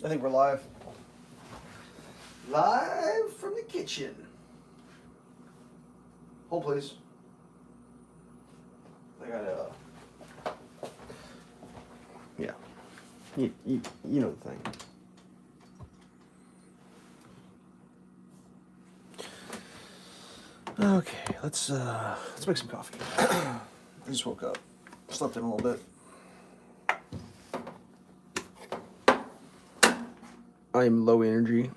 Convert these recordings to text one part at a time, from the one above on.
I think we're live. Live from the kitchen. Hold, please. I gotta. Yeah. You know the thing. Okay, let's make some coffee. I just woke up. Slept in a little bit. I'm low energy,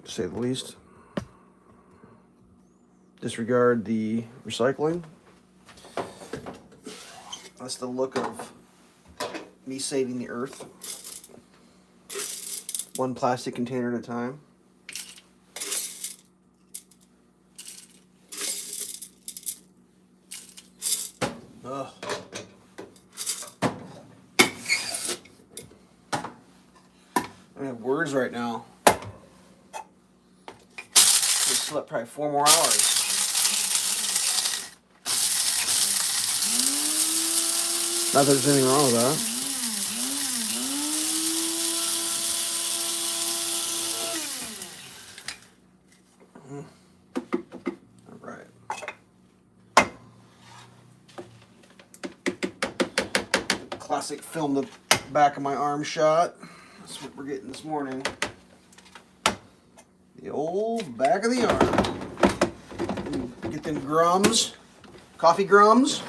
to say the least. Disregard the recycling. That's the look of me saving the earth. One plastic container at a time. Ugh. I don't have words right now. I slept probably 4 more hours. Not that there's anything wrong with that. All right. Classic film the back of my arm shot. That's what we're getting this morning. The old back of the arm. Get them grums. Coffee grums.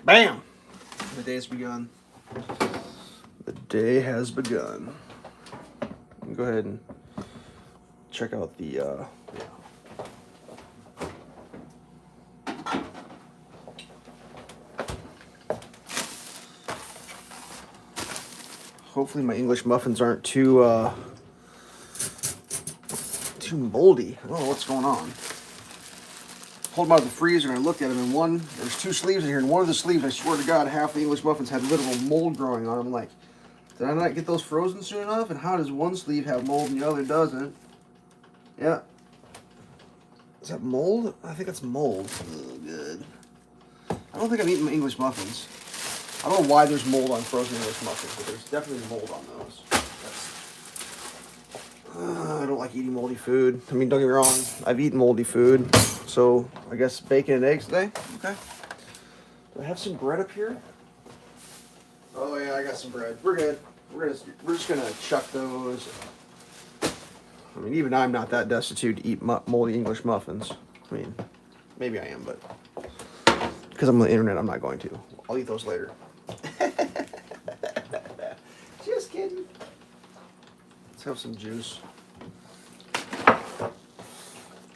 Bam! The day has begun. The day has begun. Go ahead and check out the hopefully my English muffins aren't too moldy. I don't know what's going on. Pulled them out of the freezer and I looked at them, and there's 2 sleeves in here, and one of the sleeves, I swear to God, half the English muffins had literal mold growing on them. I'm like, did I not get those frozen soon enough? And how does one sleeve have mold and the other doesn't? Yeah. Is that mold? I think that's mold. Oh, good. I don't think I'm eating English muffins. I don't know why there's mold on frozen English muffins, but there's definitely mold on those. I don't like eating moldy food. I mean, don't get me wrong, I've eaten moldy food. So, I guess bacon and eggs today? Okay. Do I have some bread up here? Oh yeah, I got some bread. We're good. We're just gonna chuck those. I mean, even I'm not that destitute to eat moldy English muffins. I mean, maybe I am, but because I'm on the internet, I'm not going to. I'll eat those later. Just kidding. Let's have some juice.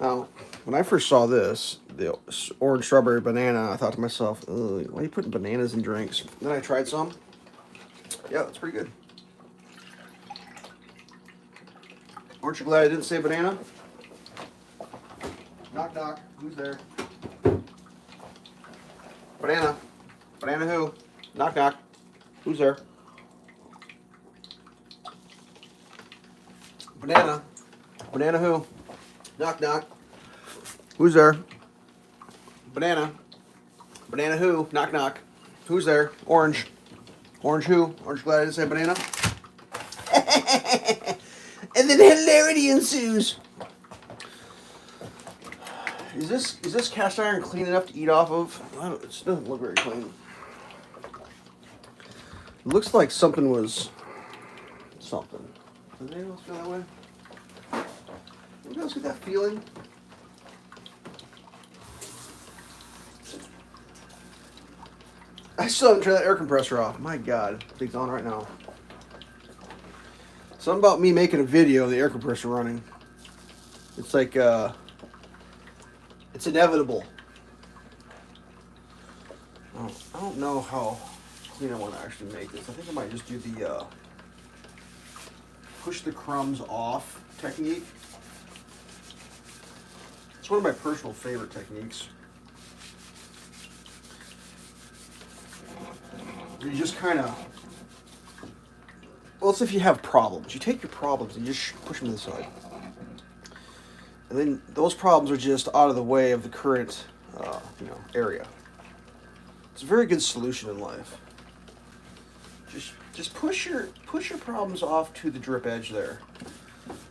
Now, when I first saw this, the orange strawberry banana, I thought to myself, ugh, why are you putting bananas in drinks? Then I tried some. Yeah, it's pretty good. Aren't you glad I didn't say banana? Knock, knock. Who's there? Banana. Banana who? Knock, knock. Who's there? Banana. Banana who? Knock, knock. Who's there? Banana. Banana who? Knock, knock. Who's there? Orange. Orange who? Aren't you glad I didn't say banana? And then hilarity ensues. Is this cast iron clean enough to eat off of? It doesn't look very clean. It looks like something was something. Does anyone else feel that way? Anyone else get that feeling? I still haven't turned that air compressor off. My God, it's on right now. Something about me making a video of the air compressor running. It's like, it's inevitable. I don't know how clean I want to actually make this. I think I might just do the push the crumbs off technique. It's one of my personal favorite techniques. You just kind of, well, it's if you have problems. You take your problems and you just push them to the side. And then those problems are just out of the way of the current area. It's a very good solution in life. Just push your problems off to the drip edge there,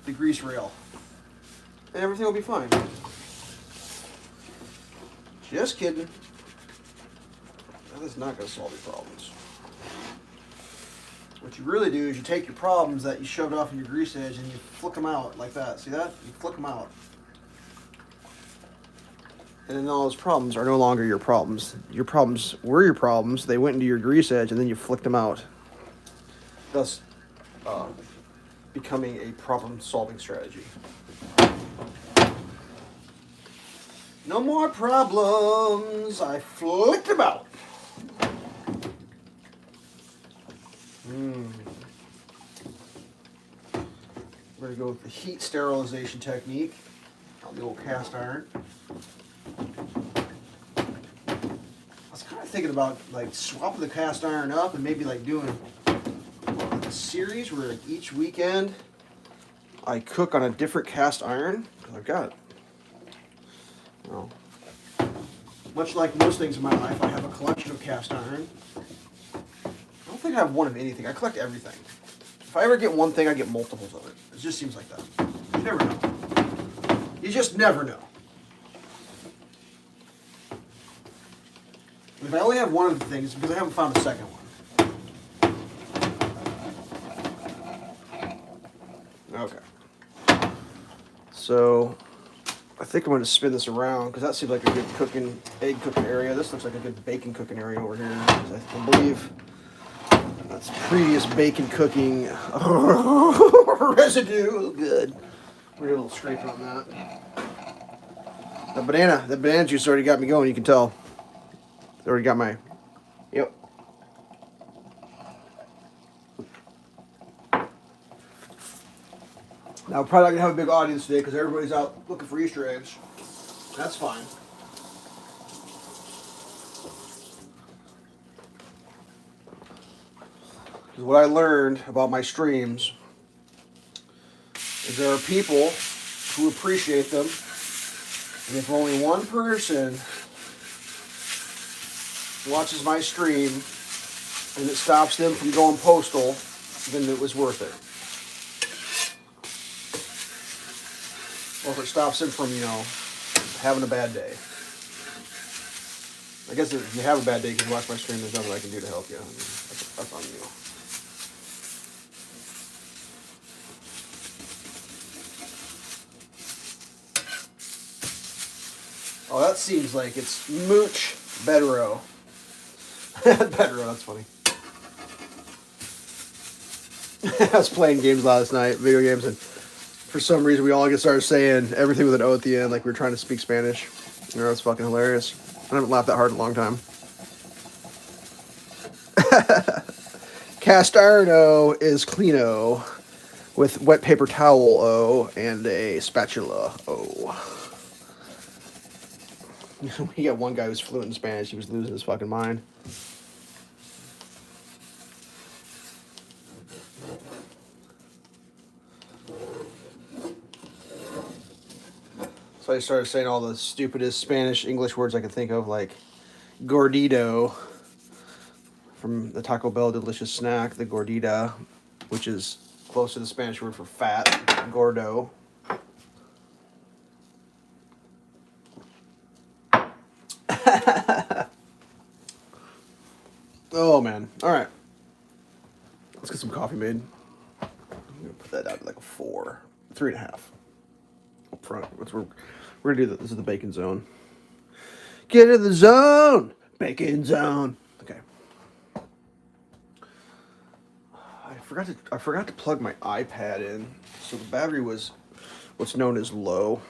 the grease rail, and everything will be fine. Just kidding. That is not going to solve your problems. What you really do is you take your problems that you shoved off in your grease edge and you flick them out like that. See that? You flick them out. And then all those problems are no longer your problems. Your problems were your problems. They went into your grease edge and then you flicked them out. Thus, becoming a problem-solving strategy. No more problems. I flicked them out. We're going to go with the heat sterilization technique on the old cast iron. I was kind of thinking about like swapping the cast iron up and maybe like doing like a series where like each weekend I cook on a different cast iron. I've got, much like most things in my life, I have a collection of cast iron. I don't think I have one of anything. I collect everything. If I ever get one thing, I get multiples of it. It just seems like that. You never know. You just never know. If I only have one of the things, it's because I haven't found a second one. Okay. So, I think I'm going to spin this around because that seems like a good egg cooking area. This looks like a good bacon cooking area over here. I believe that's previous bacon cooking residue. Good. We're a little scrape on that. The banana juice already got me going. You can tell. It's already got my. Yep. Now, we're probably not going to have a big audience today because everybody's out looking for Easter eggs. That's fine. Because what I learned about my streams is there are people who appreciate them, and if only one person watches my stream and it stops them from going postal, then it was worth it. Or if it stops them from, having a bad day. I guess if you have a bad day, you can watch my stream. There's nothing I can do to help you. That's on you. Oh, that seems like it's Mooch Bedrow. Bedrow, that's funny. I was playing games last night, video games, and for some reason we all started saying everything with an O at the end, like we were trying to speak Spanish. It's fucking hilarious. I haven't laughed that hard in a long time. Cast iron O is clean O, with wet paper towel O and a spatula O. We got one guy who's fluent in Spanish. He was losing his fucking mind. So I started saying all the stupidest Spanish English words I could think of, like gordito from the Taco Bell delicious snack, the gordita, which is close to the Spanish word for fat, gordo. Oh man! All right, let's get some coffee made. I'm gonna put that down to like a 4, 3.5 up front. We're gonna do that. This is the bacon zone. Get in the zone, bacon zone. Okay. I forgot to plug my iPad in, so the battery was what's known as low.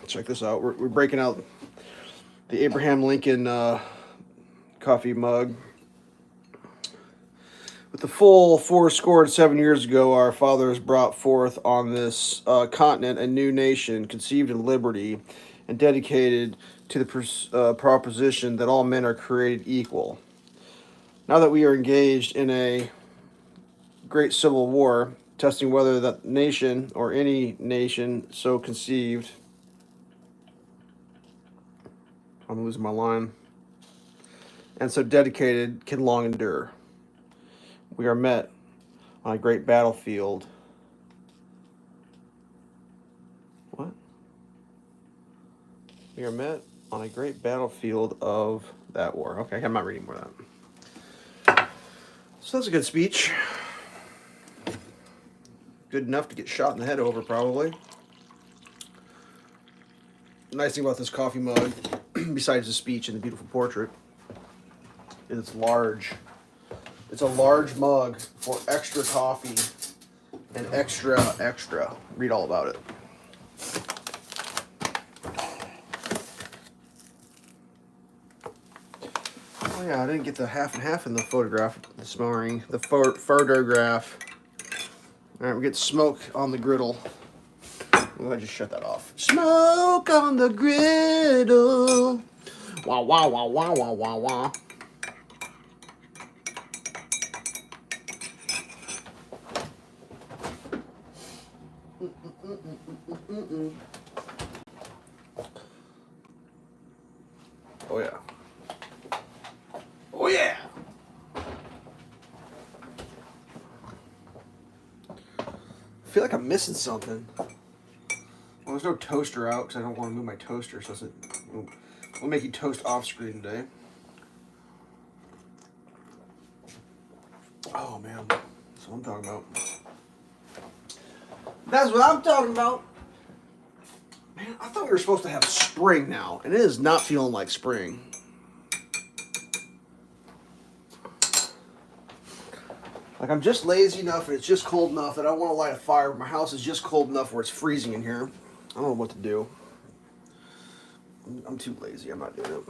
Check this out. We're breaking out the Abraham Lincoln coffee mug. With the full 407 years ago, our fathers brought forth on this continent a new nation, conceived in liberty, and dedicated to the proposition that all men are created equal. Now that we are engaged in a great civil war, testing whether that nation or any nation so conceived. I'm losing my line. And so dedicated can long endure. We are met on a great battlefield. What? We are met on a great battlefield of that war. Okay, I'm not reading more of that. So that's a good speech. Good enough to get shot in the head over, probably. The nice thing about this coffee mug, besides the speech and the beautiful portrait, is it's large. It's a large mug for extra coffee and extra. Read all about it. Oh yeah, I didn't get the half and half in the photograph this morning. The photograph. All right, we get smoke on the griddle. I'll just shut that off. Smoke on the griddle. Wah, wah, wah, wah, wah, wah, wah. Oh, yeah. Oh, yeah. I feel like I'm missing something. Well, there's no toaster out because I don't want to move my toaster, so we'll make you toast off screen today. Oh, man. That's what I'm talking about. That's what I'm talking about. Man, I thought we were supposed to have spring now, and it is not feeling like spring. Like, I'm just lazy enough and it's just cold enough that I don't want to light a fire. My house is just cold enough where it's freezing in here. I don't know what to do. I'm too lazy. I'm not doing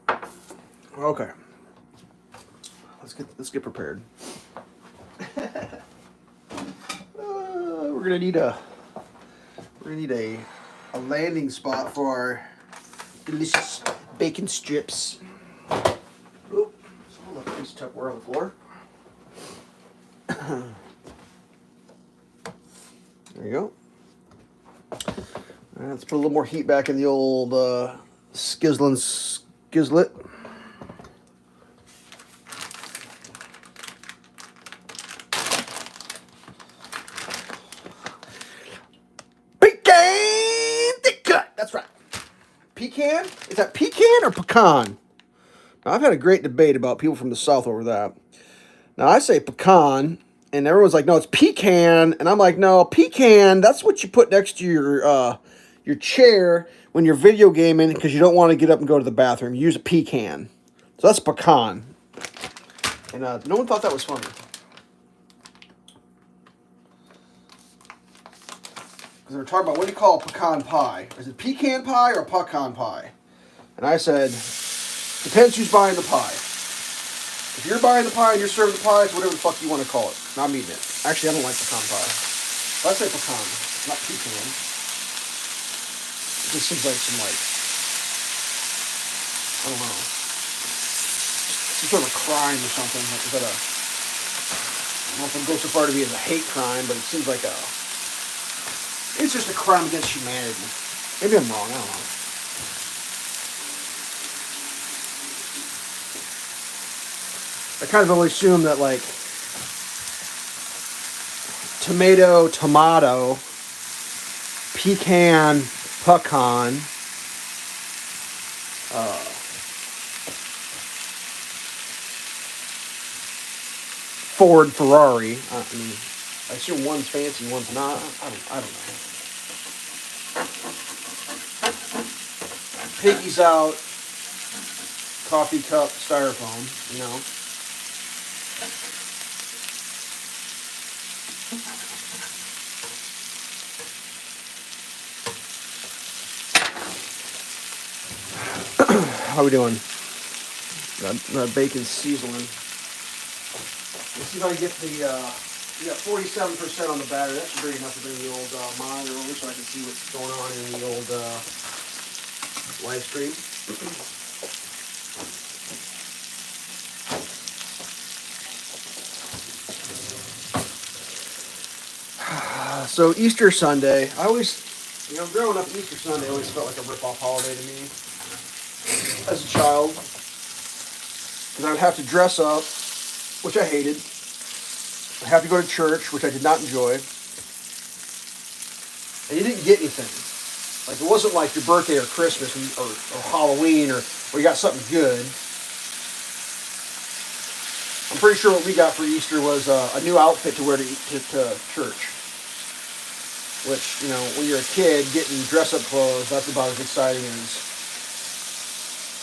it. Okay. Let's get prepared. We're gonna need a landing spot for our delicious bacon strips. Oop, so left a piece of Tupperware on the floor. There you go. All right, let's put a little more heat back in the old skizlet. Pecan thick cut. That's right. Pecan? Is that pecan or pecan? Now, I've had a great debate about people from the South over that. Now, I say pecan, and everyone's like, no, it's pecan. And I'm like, no, pecan, that's what you put next to your chair when you're video gaming because you don't want to get up and go to the bathroom. You use a pecan. So that's pecan. And no one thought that was funny. Because they were talking about, what do you call a pecan pie? Is it pecan pie or pecan pie? And I said, depends who's buying the pie. If you're buying the pie and you're serving the pie, it's whatever the fuck you want to call it. Not me, eating it. Actually, I don't like pecan pie. But I say pecan, not pecan. It just seems like some, like, I don't know, some sort of a crime or something. Like, is that a, I don't know if it goes so far to be as a hate crime, but it seems like it's just a crime against humanity. Maybe I'm wrong, I don't know. I kind of always assume that, like, tomato, pecan, pecan, Ford, Ferrari. I mean, I assume one's fancy, one's not. I don't know. Piggy's out. Coffee cup, styrofoam, you know. How we doing? That bacon's sizzling. Let's see if I can get the, we got 47% on the battery. That should be enough to bring the old monitor over so I can see what's going on in the old live stream. So Easter Sunday, I always You know, growing up, Easter Sunday always felt like a rip-off holiday to me as a child. Because I would have to dress up, which I hated. I'd have to go to church, which I did not enjoy. And you didn't get anything. Like, it wasn't like your birthday or Christmas or Halloween or you got something good. I'm pretty sure what we got for Easter was a new outfit to wear to church. Which, you know, when you're a kid, getting dress-up clothes, that's about as exciting as...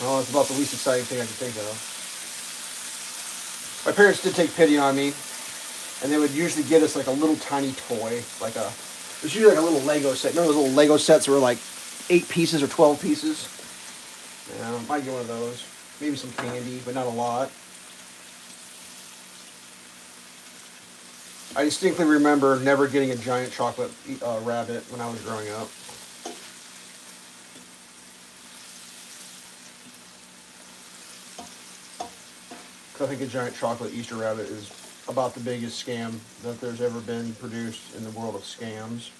Well, it's about the least exciting thing I can think of. My parents did take pity on me, and they would usually get us like a little tiny toy, like a... It was usually like a little Lego set. Remember those little Lego sets that were like 8 pieces or 12 pieces? Yeah, I might get one of those. Maybe some candy, but not a lot. I distinctly remember never getting a giant chocolate rabbit when I was growing up. I think a giant chocolate Easter rabbit is about the biggest scam that there's ever been produced in the world of scams.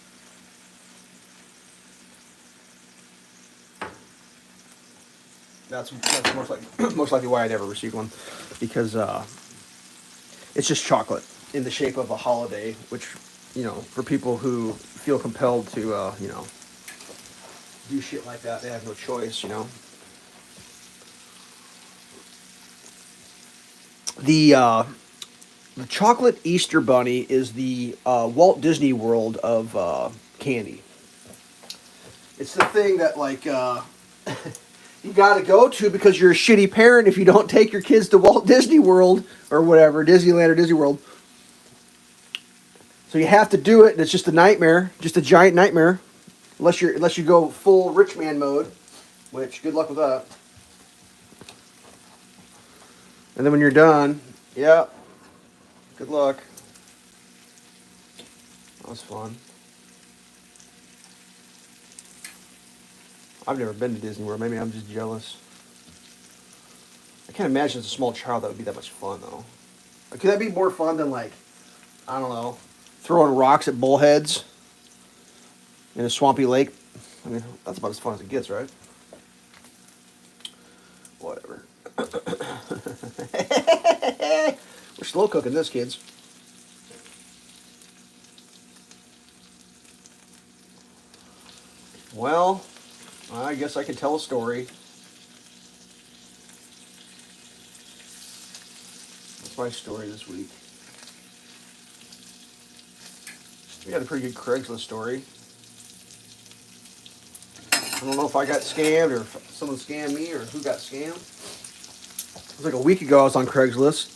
That's most likely why I never received one, because it's just chocolate in the shape of a holiday, which, you know, for people who feel compelled to, you know, do shit like that, they have no choice, you know. The chocolate Easter bunny is the Walt Disney World of candy. It's the thing that, like, you got to go to because you're a shitty parent if you don't take your kids to Walt Disney World or whatever, Disneyland or Disney World. So you have to do it, and it's just a nightmare, just a giant nightmare, unless you go full rich man mode, which good luck with that. And then when you're done, yeah, good luck. That was fun. I've never been to Disney World. Maybe I'm just jealous. I can't imagine as a small child that would be that much fun, though. Could that be more fun than, like, I don't know, throwing rocks at bullheads in a swampy lake? I mean, that's about as fun as it gets, right? Whatever. We're slow cooking this, kids. Well, I guess I can tell a story. That's my story this week. We had a pretty good Craigslist story. I don't know if I got scammed or if someone scammed me or who got scammed. It was like a week ago I was on Craigslist.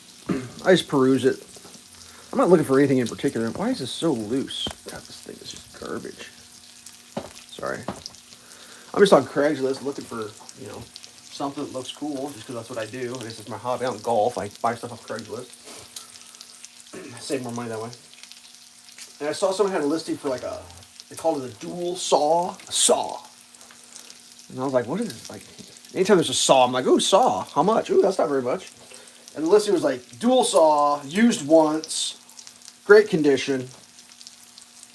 I just peruse it. I'm not looking for anything in particular. Why is this so loose? God, this thing is just garbage. Sorry. I'm just on Craigslist looking for, you know, something that looks cool just because that's what I do. I guess it's my hobby. I don't golf. I buy stuff off Craigslist. Save more money that way. And I saw someone had a listing for like they called it a dual saw. And I was like, what is this? Like, anytime there's a saw, I'm like, ooh, saw. How much? Ooh, that's not very much. And the listing was like, dual saw, used once, great condition,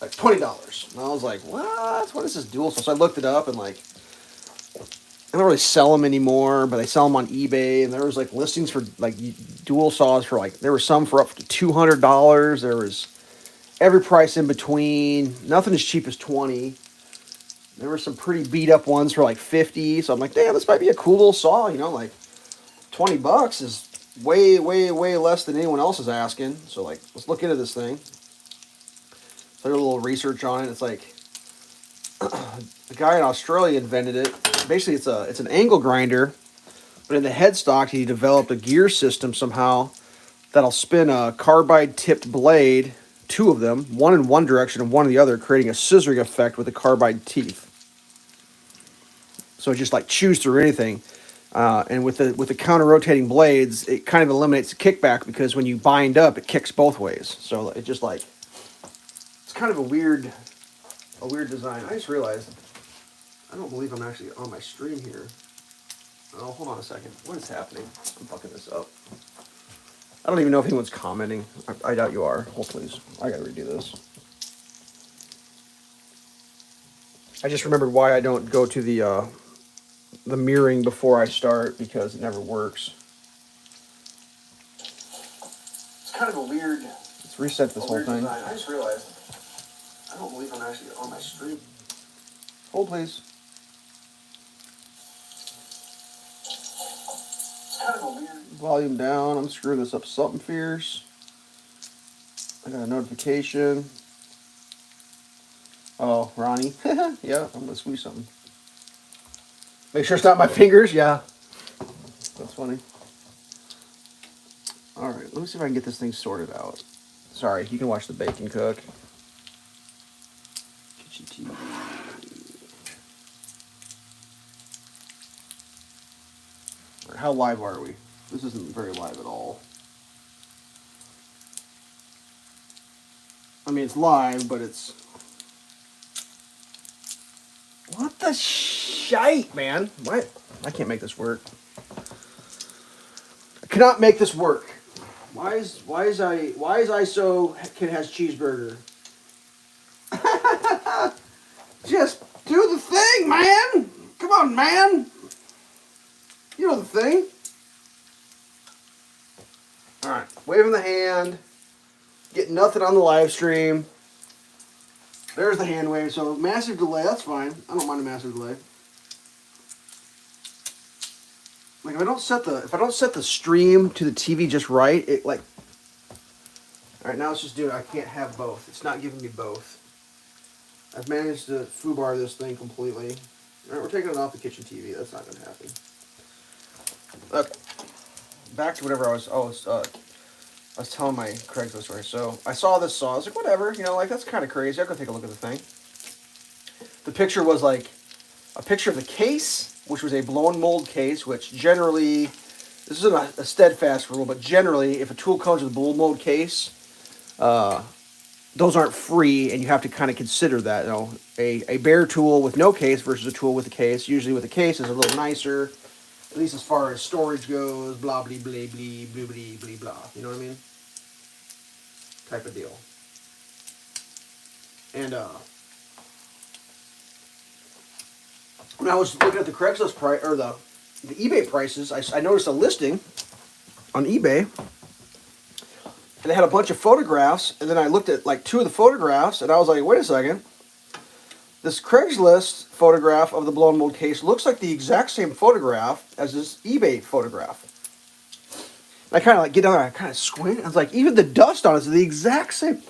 like $20. And I was like, what is this dual saw? So I looked it up and like, I don't really sell them anymore, but I sell them on eBay. And there was like listings for like dual saws for like, there were some for up to $200. There was every price in between. Nothing as cheap as $20. There were some pretty beat up ones for like $50. So I'm like, damn, this might be a cool little saw, you know, like $20 is way, way, way less than anyone else is asking. So like, let's look into this thing. So I did a little research on it. It's like a guy in Australia invented it. Basically, it's an angle grinder, but in the headstock, he developed a gear system somehow that'll spin a carbide tipped blade, 2 of them, one in one direction and one in the other, creating a scissoring effect with the carbide teeth. So it just like chews through anything. And with the counter rotating blades, it kind of eliminates the kickback because when you bind up, it kicks both ways. So it just like, it's kind of a weird design. I just realized I don't believe I'm actually on my stream here. Oh, hold on a second. What is happening? I'm fucking this up. I don't even know if anyone's commenting. I doubt you are. Hold please. I gotta redo this. I just remembered why I don't go to the mirroring before I start, because it never works. It's kind of a weird. Let's reset this whole thing. Design. I just realized I don't believe I'm actually on my stream. Hold, please. It's kind of a weird. Volume down. I'm screwing this up something fierce. I got a notification. Oh, Ronnie. Yeah, I'm gonna squeeze something. Make sure it's not my fingers. Yeah, that's funny. All right, let me see if I can get this thing sorted out. Sorry, you can watch the bacon cook. Kitchen TV. All right, how live are we? This isn't very live at all. I mean, it's live, but it's... What the shite, man? What? I can't make this work. I cannot make this work. Why is ISO has cheeseburger? Just do the thing, man. Come on, man. You know the thing. All right, waving the hand. Getting nothing on the live stream. There's the hand wave. So massive delay. That's fine. I don't mind a massive delay. Like if I don't set the stream to the TV just right, it like. All right, now it's just doing. I can't have both. It's not giving me both. I've managed to foobar this thing completely. All right, we're taking it off the kitchen TV. That's not going to happen. Okay. Back to whatever I was telling my Craigslist story. So I saw this saw. I was like, whatever, like that's kind of crazy. I'll go take a look at the thing. The picture was like a picture of the case, which was a blown mold case, which generally, this isn't a steadfast rule, but generally, if a tool comes with a blown mold case, those aren't free, and you have to kind of consider that. A bare tool with no case versus a tool with a case. Usually with a case is a little nicer, at least as far as storage goes, blah, blah, blah, blah, blah, blah, blah, blah. You know what I mean? Type of deal. And when I was looking at the Craigslist price, or the eBay prices, I noticed a listing on eBay, and they had a bunch of photographs, and then I looked at like two of the photographs, and I was like, wait a second. This Craigslist photograph of the blown mold case looks like the exact same photograph as this eBay photograph. And I kind of like get down there, I kind of squint, and I was like, even the dust on it is the exact same.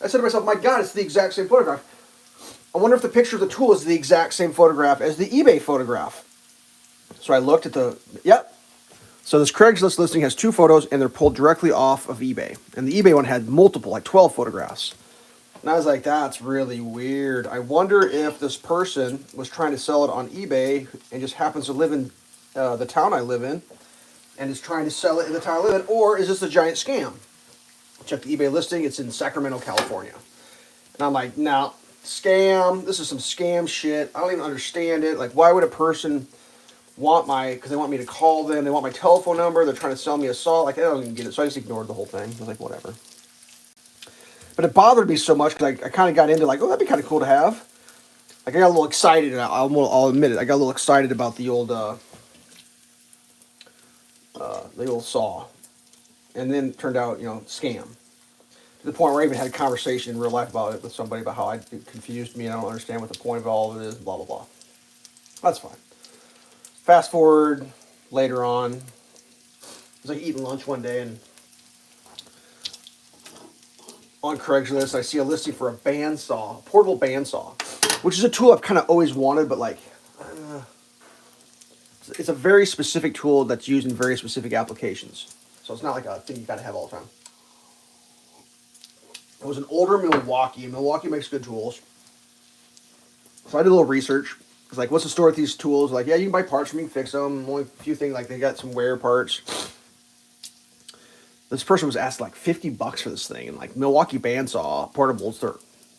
I said to myself, my God, it's the exact same photograph. I wonder if the picture of the tool is the exact same photograph as the eBay photograph. So I looked at yep. So this Craigslist listing has two photos, and they're pulled directly off of eBay. And the eBay one had multiple, like 12 photographs. And I was like, that's really weird. I wonder if this person was trying to sell it on eBay and just happens to live in the town I live in and is trying to sell it in the town I live in, or is this a giant scam? Check the eBay listing. It's in Sacramento, California. And I'm like, no, scam. This is some scam shit. I don't even understand it. Like, why would a person want because they want me to call them. They want my telephone number. They're trying to sell me a saw. Like, I don't even get it. So I just ignored the whole thing. I was like, whatever. But it bothered me so much because I kind of got into like, oh, that'd be kind of cool to have. Like, I got a little excited, and I'll admit it. I got a little excited about the old saw. And then it turned out, scam. To the point where I even had a conversation in real life about it with somebody about how it confused me and I don't understand what the point of all of it is, blah, blah, blah. That's fine. Fast forward later on. I was like eating lunch one day, and on Craigslist I see a listing for a bandsaw, a portable bandsaw, which is a tool I've kind of always wanted, but like, it's a very specific tool that's used in very specific applications. So it's not like a thing you gotta have all the time. It was an older Milwaukee. Milwaukee makes good tools. So I did a little research. It's like, what's the story with these tools? Like, yeah, you can buy parts from them, you can fix them. Only a few things, like they got some wear parts. This person was asked like $50 for this thing. And like Milwaukee bandsaw portables, they're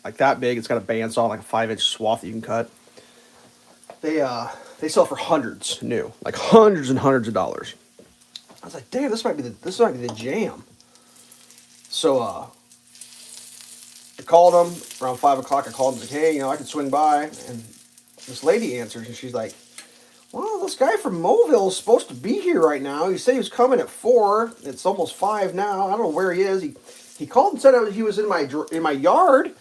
like that big. It's got a bandsaw, like a 5-inch swath that you can cut. They sell for hundreds new, like hundreds and hundreds of dollars. I was like, damn, this might be the jam. So I called them around 5 o'clock. I called them and said, hey, I could swing by. And this lady answers, and she's like, well, this guy from Mobile is supposed to be here right now. He said he was coming at 4. It's almost 5 now. I don't know where he is. He called and said he was in my yard.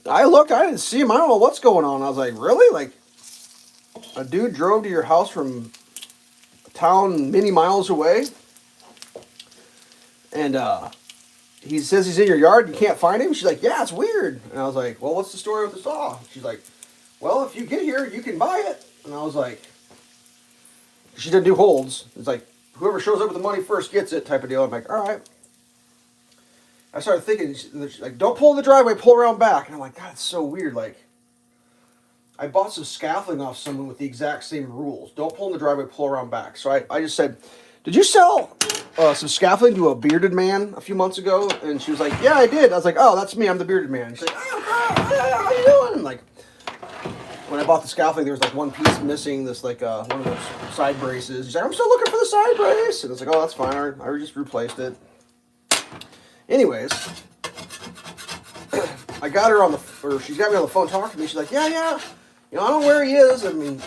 I looked. I didn't see him. I don't know what's going on. I was like, really? Like, a dude drove to your house from a town many miles away, and he says he's in your yard. You can't find him. She's like, yeah, it's weird. And I was like, well, what's the story with the saw? She's like, well, if you get here, you can buy it. And I was like, she didn't do holds. It's like, whoever shows up with the money first gets it type of deal. I'm like, all right. I started thinking, she's like, don't pull in the driveway, pull around back. And I'm like, God, it's so weird. Like, I bought some scaffolding off someone with the exact same rules. Don't pull in the driveway, pull around back. So I just said, did you sell some scaffolding to a bearded man a few months ago? And she was like, yeah, I did. I was like, oh, that's me. I'm the bearded man. She's like, oh, how you doing? And like, when I bought the scaffolding, there was like one piece missing, this like one of those side braces. She's like, I'm still looking for the side brace. And it's like, oh, that's fine. I just replaced it. Anyways, I got her on the, or she got me on the phone talking to me. She's like, yeah. You know, I don't know where he is. I mean,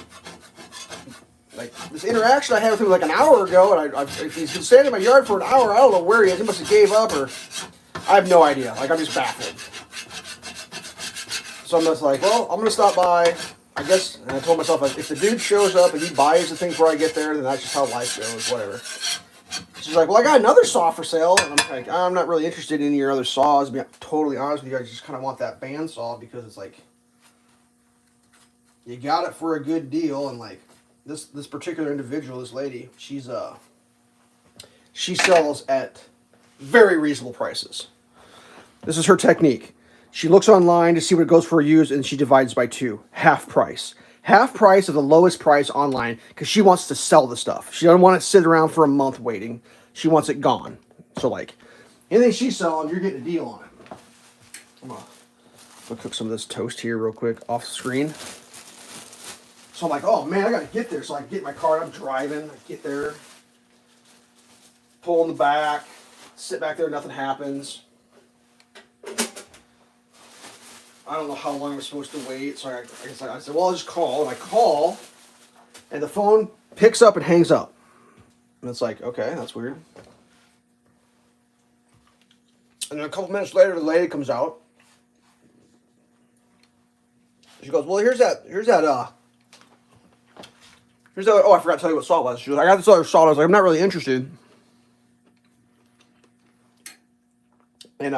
like, this interaction I had with him like an hour ago, and if he's been standing in my yard for an hour, I don't know where he is. He must have gave up, or I have no idea. Like, I'm just baffled. So I'm just like, well, I'm going to stop by, I guess. And I told myself, like, if the dude shows up and he buys the thing before I get there, then that's just how life goes, whatever. She's like, well, I got another saw for sale. And I'm like, I'm not really interested in your other saws. To be totally honest with you, I just kind of want that band saw because it's like, you got it for a good deal. And like, this particular individual, this lady, she sells at very reasonable prices. This is her technique. She looks online to see what it goes for used, and she divides by 2. Half price. Half price of the lowest price online, because she wants to sell the stuff. She doesn't want it to sit around for a month waiting. She wants it gone. So like, anything she's selling, you're getting a deal on it. I'm gonna cook some of this toast here real quick off the screen. So I'm like, oh man, I gotta get there. So I get in my car, I'm driving, I get there, pull in the back, sit back there, nothing happens. I don't know how long I'm supposed to wait, so I said, well, I'll just call. And I call, and the phone picks up and hangs up. And it's like, okay, that's weird. And then a couple minutes later, the lady comes out. She goes, well, here's that, oh, I forgot to tell you what saw it was. She goes, I got this other saw. I was like, I'm not really interested. And,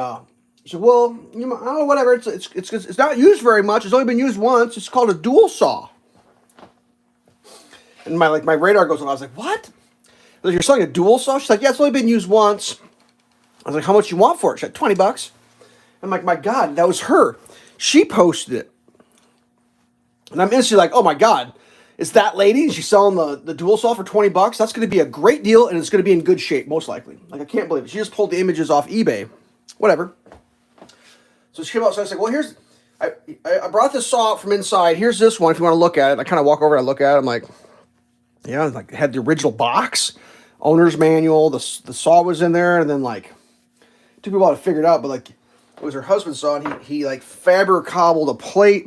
she said, well, I don't know, whatever. It's not used very much. It's only been used once. It's called a dual saw. And my radar goes on. I was like, what? I was like, you're selling a dual saw? She's like, yeah, it's only been used once. I was like, how much you want for it? She's like, $20. I'm like, my God, that was her. She posted it. And I'm instantly like, oh my God, it's that lady. She's selling the dual saw for $20. That's going to be a great deal, and it's going to be in good shape, most likely. Like, I can't believe it. She just pulled the images off eBay. Whatever. So she came out, so I was like, well, I brought this saw out from inside. Here's this one if you want to look at it. And I kind of walk over and I look at it. I'm like, yeah, like it had the original box, owner's manual, the saw was in there, and then like, it took me a while to figure it out, but like, it was her husband's saw, and he like cobbled a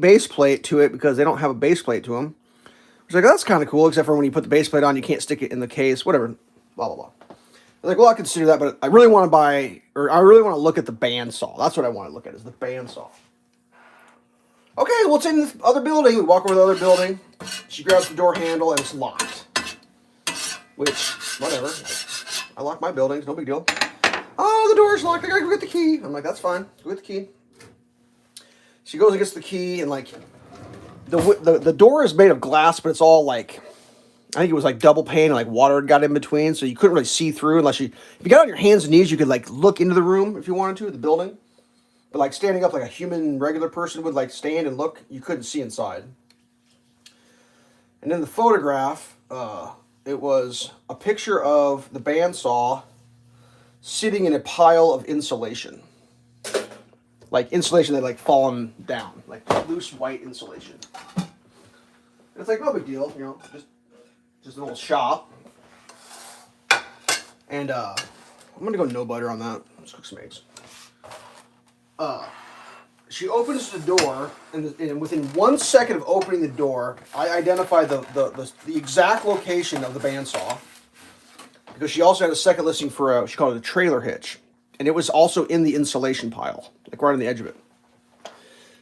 base plate to it because they don't have a base plate to them. I was like, that's kind of cool, except for when you put the base plate on, you can't stick it in the case, whatever, blah, blah, blah. I was like, well, I consider that, but I really want to look at the band saw. That's what I want to look at, is the band saw. Okay, well, it's in the other building. We walk over to the other building. She grabs the door handle, and it's locked. Which, whatever. I lock my buildings, no big deal. Oh, the door's locked. I gotta go get the key. I'm like, that's fine. Go get the key. She goes and gets the key, and like, the door is made of glass, but it's all like, I think it was like double pane and like water got in between, so you couldn't really see through unless if you got on your hands and knees, you could like look into the room if you wanted to, the building. But like standing up like a human regular person would like stand and look, you couldn't see inside. And then the photograph, it was a picture of the bandsaw sitting in a pile of insulation. Like insulation that like fallen down, like loose white insulation. And it's like, no big deal, you know, just an old shop. And I'm gonna go no butter on that. Let's cook some eggs. she opens the door, and within 1 second of opening the door, I identified the exact location of the bandsaw, because she also had a second listing for she called it a trailer hitch, and it was also in the insulation pile, like right on the edge of it.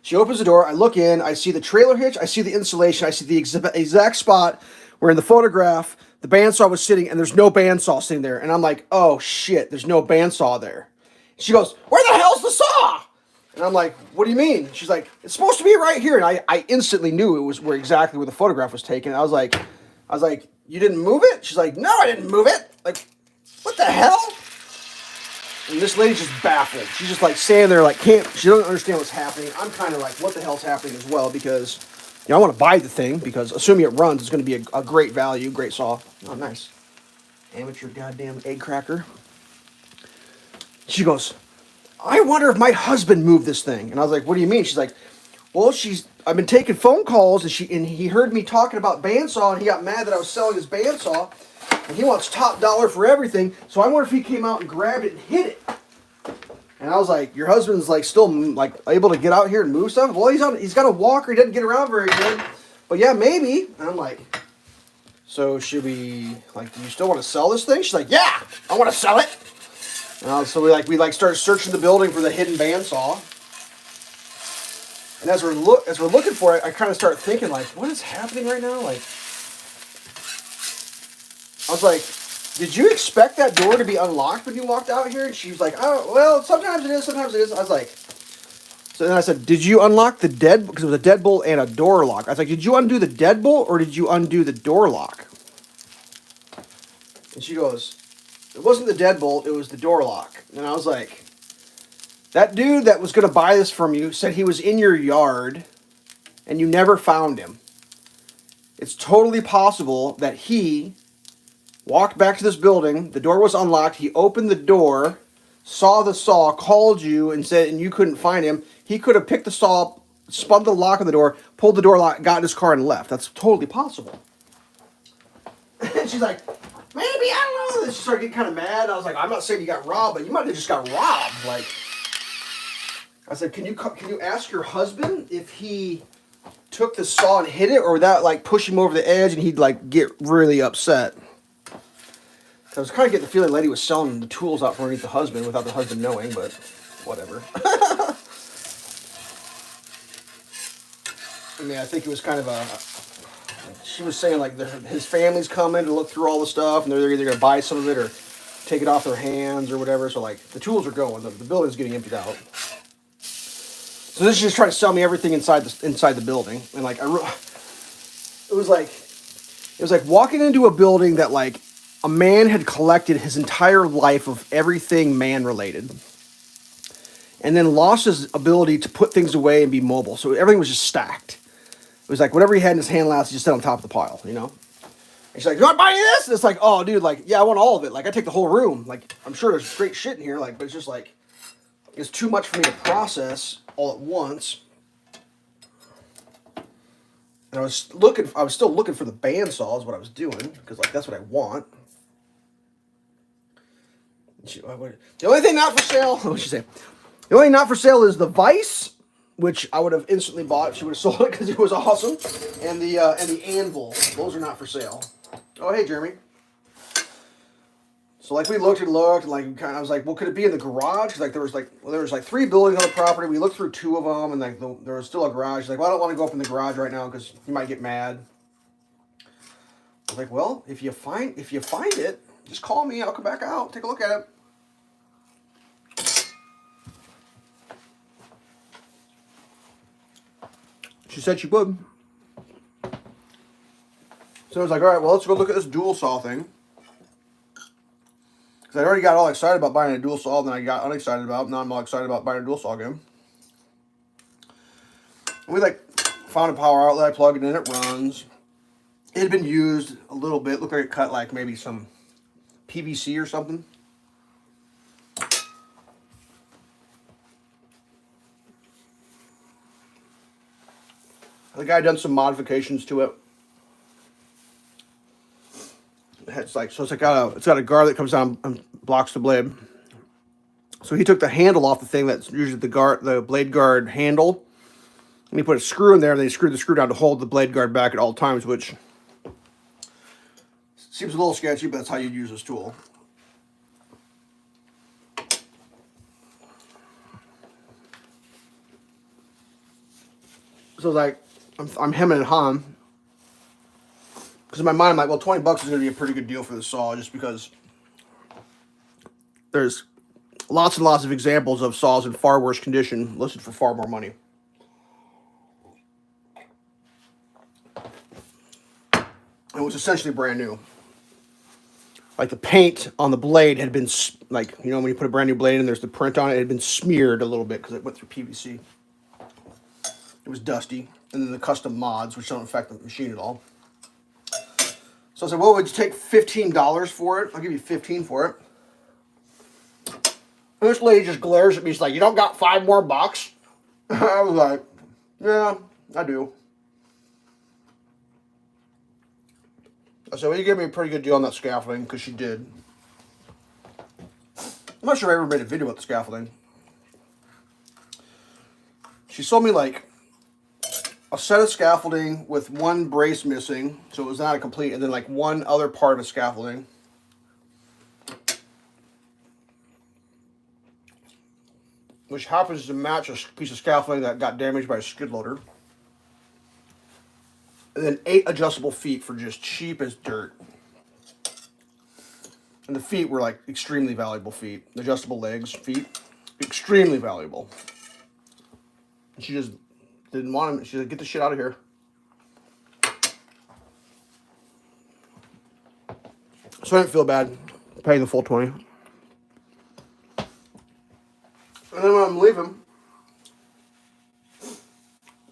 She opens the door, I look in, I see the trailer hitch, I see the insulation, I see the exact spot where in the photograph the bandsaw was sitting, and there's no bandsaw sitting there. And I'm like, oh shit, there's no bandsaw there. She goes, where the hell's the saw? And I'm like, what do you mean? She's like, it's supposed to be right here. And I instantly knew it was exactly where the photograph was taken. I was like, you didn't move it? She's like, no, I didn't move it. Like, what the hell? And this lady's just baffled. She's just like standing there, like she doesn't understand what's happening. I'm kind of like, what the hell's happening as well, because I want to buy the thing, because assuming it runs, it's going to be a great value, great saw. Oh, nice. Amateur goddamn egg cracker. She goes, I wonder if my husband moved this thing. And I was like, what do you mean? She's like, well, I've been taking phone calls, and he heard me talking about bandsaw, and he got mad that I was selling his bandsaw. And he wants top dollar for everything. So I wonder if he came out and grabbed it and hit it. And I was like, your husband's like still like able to get out here and move stuff? Well, he's got a walker. He doesn't get around very good. But yeah, maybe. And I'm like, so should we, like, do you still want to sell this thing? She's like, yeah, I want to sell it. So we started searching the building for the hidden bandsaw. And as we're looking for it, I kind of start thinking, like, what is happening right now? Like, I was like, did you expect that door to be unlocked when you walked out here? And she was like, oh, well, sometimes it is, sometimes it isn't. I was like, so then I said, did you unlock the deadbolt? Because it was a deadbolt and a door lock. I was like, did you undo the deadbolt or did you undo the door lock? And she goes, it wasn't the deadbolt, it was the door lock. And I was like, that dude that was going to buy this from you said he was in your yard and you never found him. It's totally possible that he walked back to this building, the door was unlocked, he opened the door, saw the saw, called you and said, and you couldn't find him. He could have picked the saw up, spun the lock on the door, pulled the door lock, got in his car and left. That's totally possible. And she's like, maybe, I don't know. And she started getting kind of mad. I was like, I'm not saying you got robbed, but you might have just got robbed. Like, I said, can you ask your husband if he took the saw and hit it, or would that like push him over the edge and he'd like get really upset? I was kind of getting the feeling the lady was selling the tools out from underneath the husband without the husband knowing, but whatever. I mean, I think it was kind of she was saying like his family's coming to look through all the stuff, and they're either going to buy some of it or take it off their hands or whatever. So like the tools are going, the building's getting emptied out. So this is just trying to sell me everything inside the building, and like it was like walking into a building that like a man had collected his entire life of everything man-related, and then lost his ability to put things away and be mobile. So everything was just stacked. It was like whatever he had in his hand last, he just set on top of the pile, you know? And she's like, you want to buy this? And it's like, oh, dude, like, yeah, I want all of it. Like, I take the whole room. Like, I'm sure there's great shit in here, like, but it's just like, it's too much for me to process all at once. And I was still looking for the bandsaw is what I was doing, because like that's what I want. The only thing not for sale, what did she say? The only thing not for sale is the vise, which I would have instantly bought if she would have sold it because it was awesome, and the anvil. Those are not for sale. Oh, hey, Jeremy. So like we looked and like I was like, well, could it be in the garage? Because like there was 3 buildings on the property. We looked through 2 of them, and like there was still a garage. She's like, well, I don't want to go up in the garage right now because you might get mad. I was like, well, if you find it, just call me. I'll come back out, take a look at it. She said she would. So I was like, all right, well, let's go look at this dual saw thing. Because I already got all excited about buying a dual saw, then I got unexcited about it. Now I'm all excited about buying a dual saw again. And we like found a power outlet, I plug it in, it runs. It had been used a little bit. Looked like it cut like maybe some PVC or something. The guy done some modifications to it. It's got a guard that comes down and blocks the blade. So he took the handle off the thing that's usually the blade guard handle, and he put a screw in there, and then he screwed the screw down to hold the blade guard back at all times, which seems a little sketchy, but that's how you'd use this tool. So like, I'm hemming and hawing, because in my mind I'm like, well, $20 is going to be a pretty good deal for this saw, just because there's lots and lots of examples of saws in far worse condition listed for far more money. It was essentially brand new. Like the paint on the blade had been, like, you know, when you put a brand new blade in, there's the print on it. It had been smeared a little bit because it went through PVC. It was dusty. And then the custom mods, which don't affect the machine at all. So I said, well, would you take $15 for it? I'll give you $15 for it. And this lady just glares at me. She's like, you don't got $5 more? I was like, yeah, I do. I said, well, you gave me a pretty good deal on that scaffolding, because she did. I'm not sure if I ever made a video about the scaffolding. She sold me like a set of scaffolding with one brace missing, so it was not a complete, and then like one other part of a scaffolding. Which happens to match a piece of scaffolding that got damaged by a skid loader. And then 8 adjustable feet for just cheap as dirt. And the feet were like extremely valuable feet. The adjustable legs, feet, extremely valuable. And she just didn't want them. She said, get the shit out of here. So I didn't feel bad paying the full 20. And then when I'm leaving,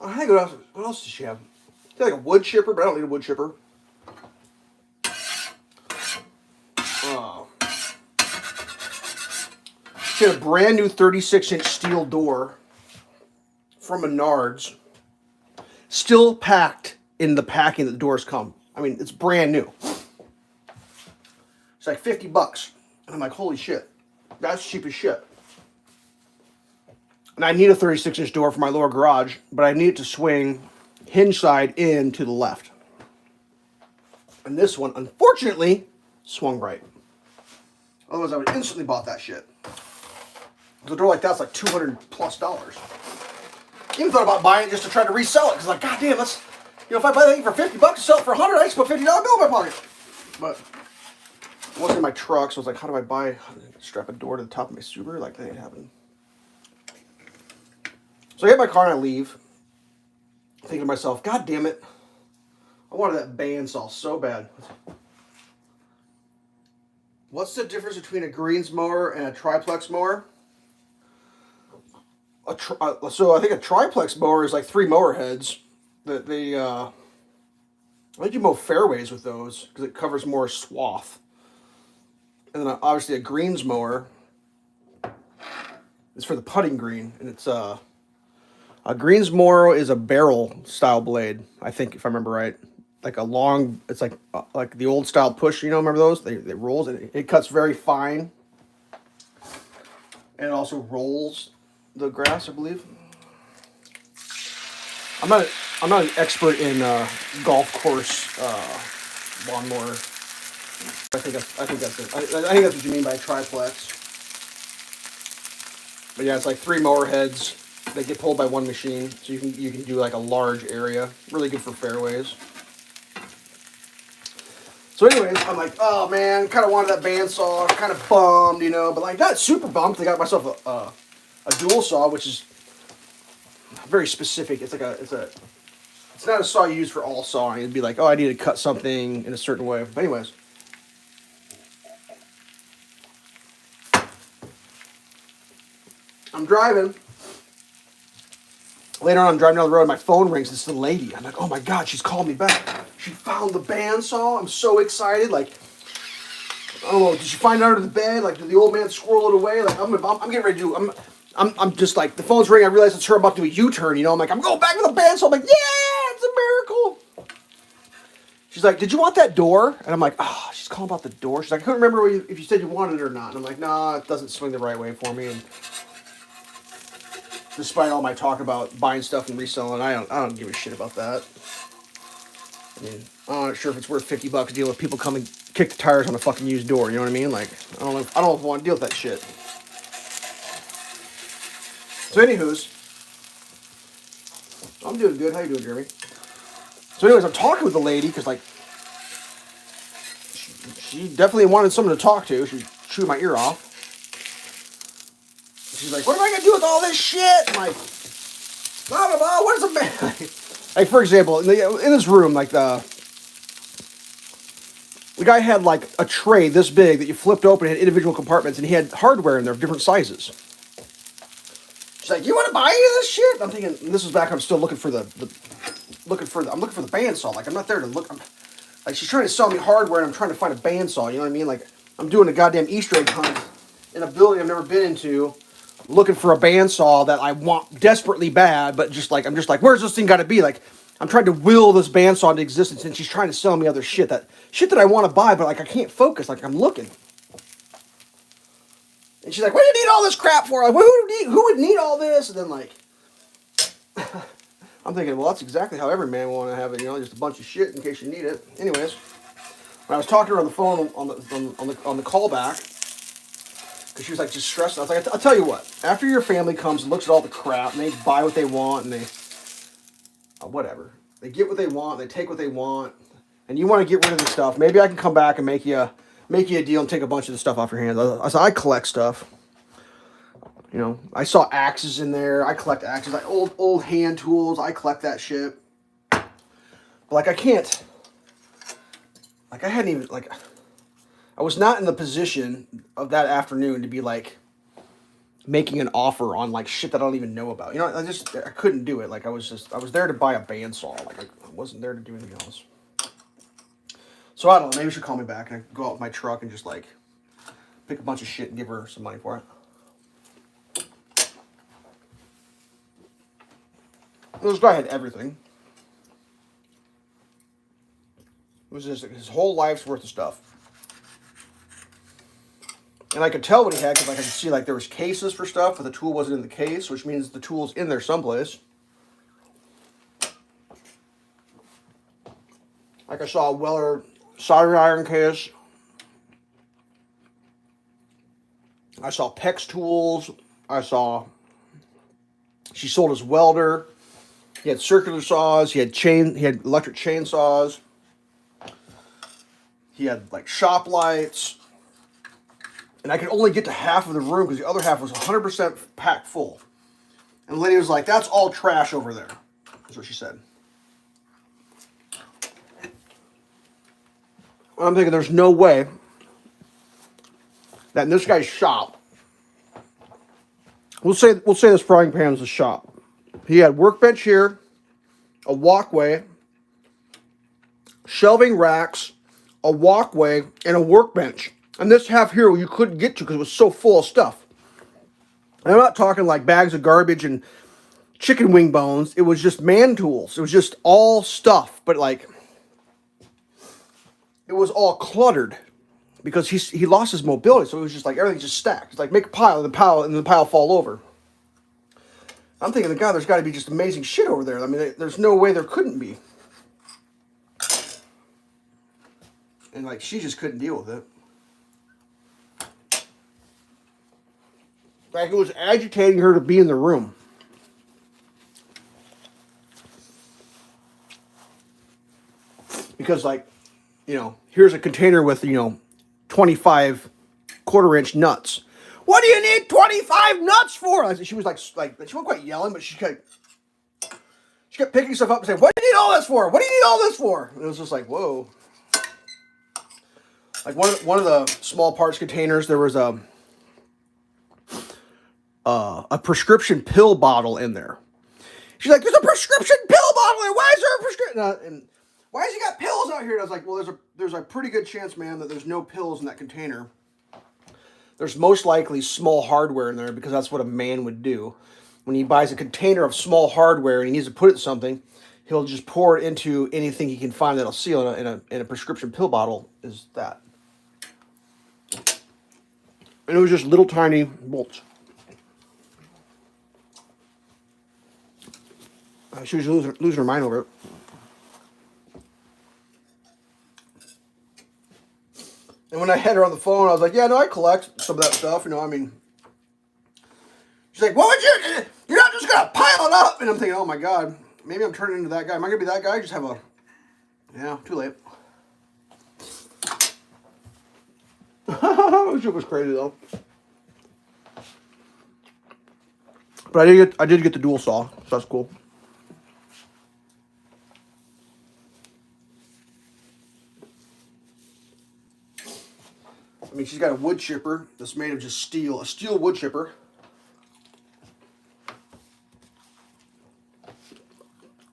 I think what else does she have? She had like a wood chipper, but I don't need a wood chipper. She had a brand new 36-inch steel door from Menards, still packed in the packing that the doors come. I mean, it's brand new. It's like $50. And I'm like, holy shit, that's cheap as shit. And I need a 36-inch door for my lower garage, but I need it to swing hinge side in to the left. And this one, unfortunately, swung right. Otherwise, I would instantly bought that shit. A door like that's like $200+. Even thought about buying it just to try to resell it, because like, god damn, let's, you know, if I buy that thing for $50 and sell it for $100, I just put $50 bill in my pocket. But it wasn't in my truck, so I was like, how do I strap a door to the top of my Subaru? Like, that ain't happening. So I get my car and I leave, thinking to myself, god damn it, I wanted that bandsaw so bad. What's the difference between a greens mower and a triplex mower? So I think a triplex mower is like 3 mower heads. That they, I think you mow fairways with those because it covers more swath. And then obviously a greens mower is for the putting green, and it's a greens mower is a barrel style blade, I think, if I remember right. Like a long, it's like the old style push, you know, remember those? They rolls, and it cuts very fine. And it also rolls the grass, I believe. I'm not an expert in golf course lawnmower. I think that's it. I think that's what you mean by triplex. But yeah, it's like 3 mower heads. They get pulled by one machine, so you can do like a large area. Really good for fairways. So anyways, I'm like, oh man, kind of wanted that bandsaw, kind of bummed, you know, but like not super bummed. I got myself a dual saw, which is very specific. It's not a saw you use for all sawing. It'd be like, oh, I need to cut something in a certain way. But anyways, I'm driving. Later on, I'm driving down the road, and my phone rings. It's the lady. I'm like, oh my god, she's called me back. She found the bandsaw. I'm so excited. Like, I don't know, did she find it under the bed? Like, did the old man squirrel it away? Like, I'm getting ready to do. I'm just like, the phone's ringing. I realize it's her about to do a U-turn. You know, I'm like, I'm going back to the bandsaw. I'm like, yeah, it's a miracle. She's like, did you want that door? And I'm like, oh, she's calling about the door. She's like, I couldn't remember if you said you wanted it or not. And I'm like, nah, it doesn't swing the right way for me. And despite all my talk about buying stuff and reselling, I don't give a shit about that. I mean, I'm not sure if it's worth $50 to deal with people coming kick the tires on a fucking used door. You know what I mean? Like, I don't know if I want to deal with that shit. So, anywho's, I'm doing good. How you doing, Jeremy? So, anyways, I'm talking with the lady because, like, she definitely wanted someone to talk to. She was chewing my ear off. She's like, what am I going to do with all this shit? I'm like, blah, blah, blah. What is a man? Like, for example, in this room, like, the guy had, like, a tray this big that you flipped open, it had individual compartments, and he had hardware in there of different sizes. She's like, you want to buy any of this shit? I'm thinking, this is back, I'm still looking for the I'm looking for the bandsaw. Like, I'm not there to look. Like, she's trying to sell me hardware, and I'm trying to find a bandsaw. You know what I mean? Like, I'm doing a goddamn Easter egg hunt in a building I've never been into, looking for a bandsaw that I want desperately bad, but just like, I'm just like, where's this thing got to be? Like, I'm trying to will this bandsaw into existence, and she's trying to sell me other shit that I want to buy, but like, I can't focus. Like, I'm looking. And she's like, what do you need all this crap for? Like, who would need all this? And then, like, I'm thinking, well, that's exactly how every man would want to have it, you know, just a bunch of shit in case you need it. Anyways, when I was talking to her on the phone on the callback, because she was like just stressed, I was like, I'll tell you what, after your family comes and looks at all the crap and they buy what they want and they whatever, they get what they want, they take what they want, and you want to get rid of the stuff, maybe I can come back and make you a deal and take a bunch of the stuff off your hands. I said, I collect stuff. You know, I saw axes in there. I collect axes, like old hand tools. I collect that shit. But like, I can't. Like, I hadn't even, like, I was not in the position of that afternoon to be like making an offer on like shit that I don't even know about. You know, I couldn't do it. Like, I was there to buy a bandsaw. Like, I wasn't there to do anything else. So I don't know. Maybe she'll call me back and I go out with my truck and just like pick a bunch of shit and give her some money for it. This guy had everything. It was just his whole life's worth of stuff. And I could tell what he had because I could see like there was cases for stuff, but the tool wasn't in the case, which means the tool's in there someplace. Like, I saw a Weller soldering iron case. I saw PEX tools. She sold his welder. He had circular saws. He had electric chainsaws. He had like shop lights. And I could only get to half of the room because the other half was 100% packed full. And the lady was like, that's all trash over there. That's what she said. And I'm thinking, there's no way that in this guy's shop, we'll say this frying pan is a shop. He had workbench here, a walkway, shelving racks, a walkway, and a workbench. And this half here you couldn't get to because it was so full of stuff. And I'm not talking like bags of garbage and chicken wing bones. It was just man tools. It was just all stuff. But like, it was all cluttered because he lost his mobility. So it was just like everything's just stacked. It's like make a pile and the pile fall over. I'm thinking, God, there's got to be just amazing shit over there. I mean, there's no way there couldn't be. And like, she just couldn't deal with it. Like, it was agitating her to be in the room. Because, like, you know, here's a container with, 25 quarter-inch nuts. What do you need 25 nuts for? She was like she wasn't quite yelling, but she kept picking stuff up and saying, what do you need all this for? What do you need all this for? And it was just like, whoa. Like, one of the small parts containers, there was a prescription pill bottle in there. She's like, there's a prescription pill bottle in. Why is there a prescription? And why has he got pills out here? And I was like, well, there's a pretty good chance, man, that there's no pills in that container. There's most likely small hardware in there because that's what a man would do. When he buys a container of small hardware and he needs to put it in something, he'll just pour it into anything he can find that'll seal in a prescription pill bottle. Is that? And it was just little tiny bolts. She was losing her mind over it. And when I had her on the phone, I was like, yeah, no, I collect some of that stuff. You know, I mean, she's like, what would you, you're not just going to pile it up. And I'm thinking, oh my God, maybe I'm turning into that guy. Am I going to be that guy? Just have a, yeah, too late. It was crazy though. But I did get the dual saw, so that's cool. I mean, she's got a wood chipper that's made of just steel, a steel wood chipper.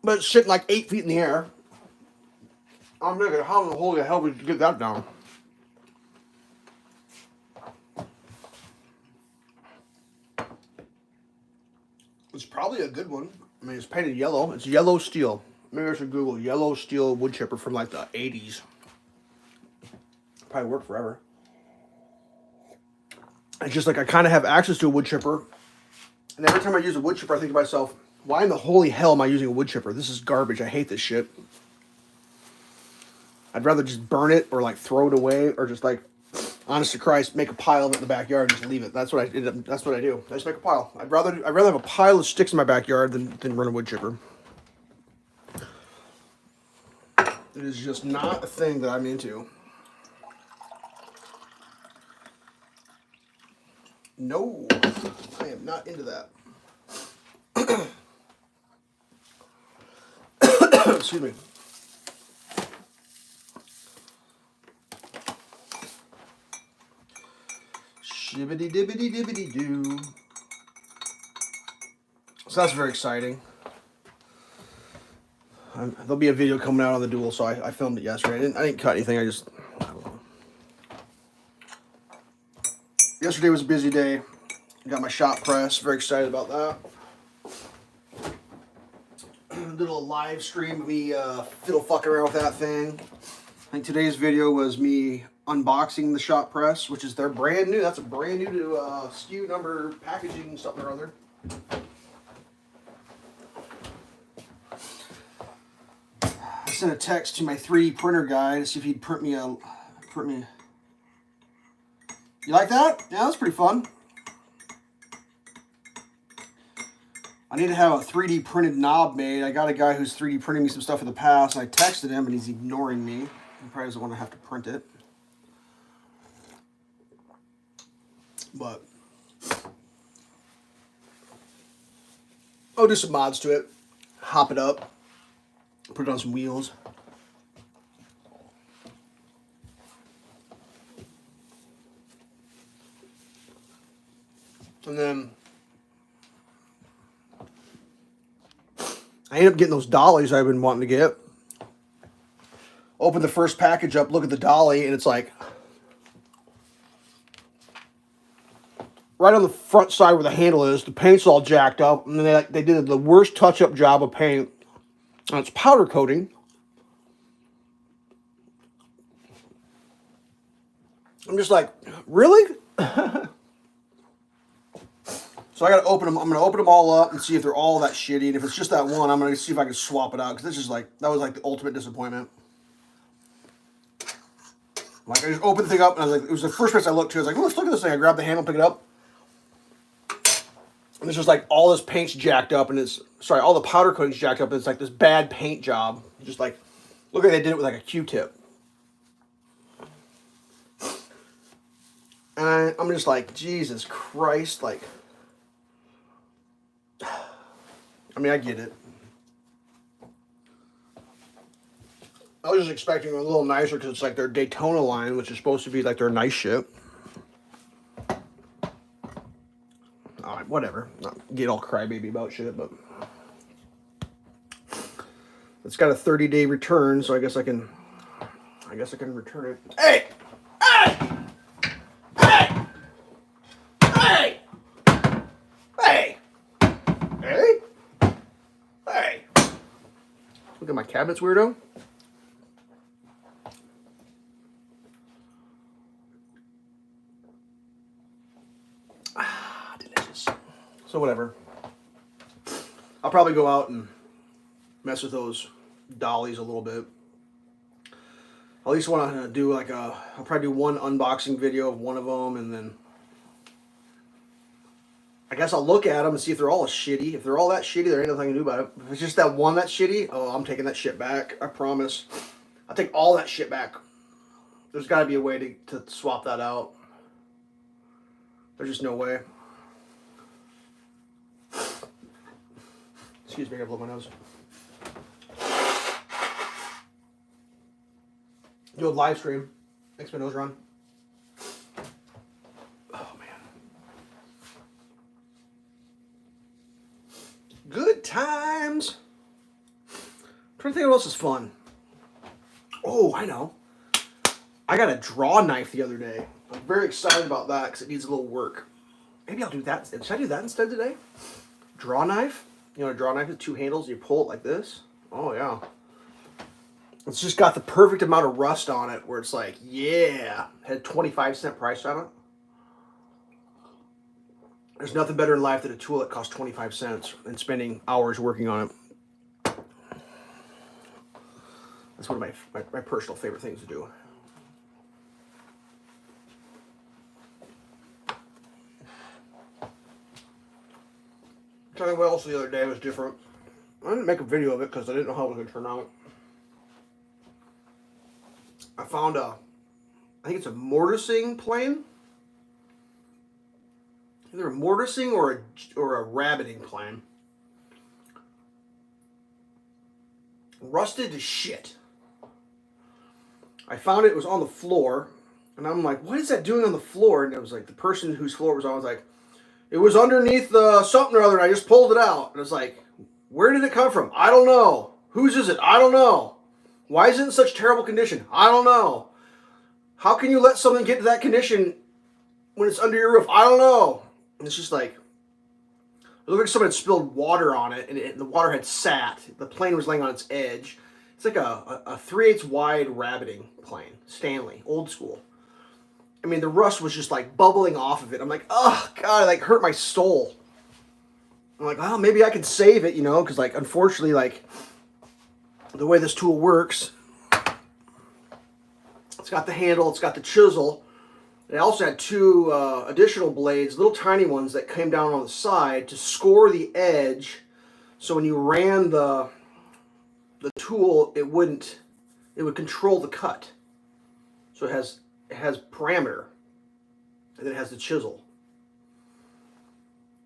But it's sitting like 8 feet in the air. I'm thinking, how in the holy hell would you get that down? It's probably a good one. I mean, it's painted yellow. It's yellow steel. Maybe I should Google yellow steel wood chipper from like the 80s. Probably work forever. It's just like I kind of have access to a wood chipper. And every time I use a wood chipper, I think to myself, why in the holy hell am I using a wood chipper? This is garbage. I hate this shit. I'd rather just burn it or like throw it away or just like, honest to Christ, make a pile of it in the backyard and just leave it. That's what I did. That's what I do. I just make a pile. I'd rather have a pile of sticks in my backyard than run a wood chipper. It is just not a thing that I'm into. No, I am not into that. Excuse me. Shibbity dibbity dibbity doo. So that's very exciting. There'll be a video coming out on the dual, so I filmed it yesterday. I didn't cut anything. I don't know. Yesterday was a busy day. I got my shop press. Very excited about that. Did a little live stream of me fiddle fucking around with that thing. I think today's video was me unboxing the shop press, which is their brand new. That's a brand new to SKU number packaging something or other. I sent a text to my 3D printer guy to see if he'd print me. You like that? Yeah, that's pretty fun. I need to have a 3D printed knob made. I got a guy who's 3D printing me some stuff in the past, and I texted him, and he's ignoring me. He probably doesn't want to have to print it. But I'll do some mods to it. Hop it up. Put it on some wheels. And then I ended up getting those dollies I've been wanting to get. Open the first package up, look at the dolly, and it's like right on the front side where the handle is, the paint's all jacked up, and they did the worst touch-up job of paint. And it's powder coating. I'm just like, really? So I got to open them. I'm going to open them all up and see if they're all that shitty. And if it's just that one, I'm going to see if I can swap it out. Because this is like, that was like the ultimate disappointment. Like, I just opened the thing up, and I was like, it was the first place I looked to. I was like, well, let's look at this thing. I grabbed the handle, pick it up. And it's just like all this paint's jacked up, and all the powder coating's jacked up, and it's like this bad paint job. Just like, look like they did it with like a Q-tip. And I'm just like, Jesus Christ, like, I mean, I get it. I was just expecting a little nicer because it's like their Daytona line, which is supposed to be like their nice shit. Alright, whatever. Not get all crybaby about shit, but it's got a 30-day return, so I guess I can return it. Hey! Hey! Hey! Hey! Hey! Hey! Hey! Look at my cabinets, weirdo. Ah, delicious. So whatever. I'll probably go out and mess with those dollies a little bit. I at least want to do like I'll probably do one unboxing video of one of them, and then I guess I'll look at them and see if they're all shitty. If they're all that shitty, there ain't nothing I can do about it. If it's just that one that's shitty, oh, I'm taking that shit back. I promise. I'll take all that shit back. There's got to be a way to swap that out. There's just no way. Excuse me, I gotta blow my nose. The old live stream makes my nose run. Oh man. Good times. I'm trying to think what else is fun. Oh, I know. I got a draw knife the other day. I'm very excited about that because it needs a little work. Maybe I'll do that. Should I do that instead today? Draw knife? You know, a draw knife with two handles. You pull it like this. Oh, yeah. It's just got the perfect amount of rust on it where it's like, yeah. Had a 25-cent price on it. There's nothing better in life than a tool that costs 25 cents and spending hours working on it. That's one of my personal favorite things to do. Tell you what else the other day was different. I didn't make a video of it because I didn't know how it was going to turn out. I found I think it's a mortising plane. Either a mortising or a rabbiting plane. Rusted to shit. I found it was on the floor, and I'm like, what is that doing on the floor? And it was like the person whose floor it was on was like, it was underneath something or other, and I just pulled it out. And it's like, where did it come from? I don't know. Whose is it? I don't know. Why is it in such terrible condition? I don't know. How can you let something get to that condition when it's under your roof? I don't know. And it's just like, it looked like someone had spilled water on it, and the water had sat. The plane was laying on its edge. It's like a 3/8 wide rabbiting plane. Stanley, old school. I mean, the rust was just like bubbling off of it. I'm like, oh, God, it like hurt my soul. I'm like, well, maybe I can save it, you know, because like, unfortunately, like, the way this tool works, it's got the handle, it's got the chisel. It also had two additional blades, little tiny ones that came down on the side to score the edge. So when you ran the tool, it would control the cut. So it has parameter, and then it has the chisel.